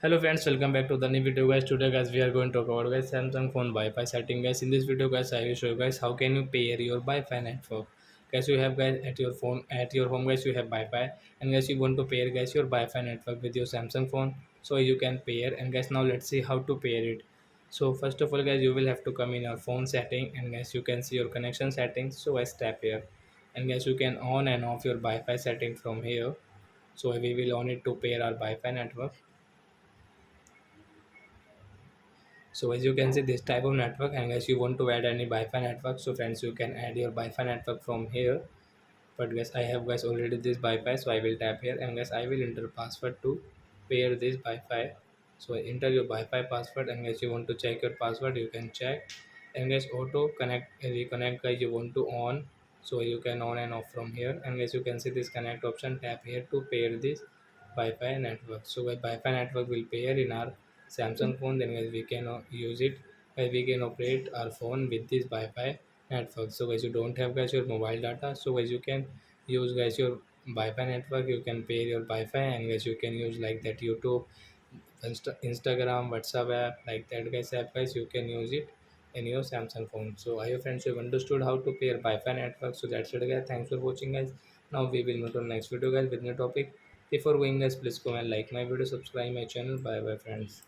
Hello friends, welcome back to the new video guys. Today guys we are going to talk about guys Samsung phone Wi-Fi setting guys. In this video guys I will show you guys how can you pair your Wi-Fi network. Guys you have guys at your phone at your home guys you have Wi-Fi, and guys you want to pair guys your Wi-Fi network with your Samsung phone, so you can pair. And guys now let's see how to pair it. So first of all guys you will have to come in your phone setting, and guys you can see your connection settings. So guys tap here, and guys you can on and off your Wi-Fi setting from here. So we will on it to pair our Wi-Fi network. So as you can see this type of network, and guys you want to add any Wi-Fi network, so friends you can add your Wi-Fi network from here. But guys I have guys already this Wi-Fi, so I will tap here, and guys I will enter password to pair this Wi-Fi. So enter your Wi-Fi password, and guys you want to check your password, you can check. And guys auto connect reconnect guys you want to on, so you can on and off from here. And guys you can see this connect option, tap here to pair this Wi-Fi network. So Wi-Fi network will pair in our Samsung phone, then guys we can use it, we can operate our phone with this Wi-Fi network. So guys you don't have guys your mobile data, so guys you can use guys your Wi-Fi network, you can pair your Wi-Fi, and guys you can use like that YouTube, Instagram, WhatsApp app, like that guys you can use it in your Samsung phone. So I hope friends you have understood how to pair Wi-Fi network. So that's it guys, thanks for watching guys. Now we will move to the next video guys with new topic. Before going guys, please comment, like my video, subscribe my channel. Bye bye friends.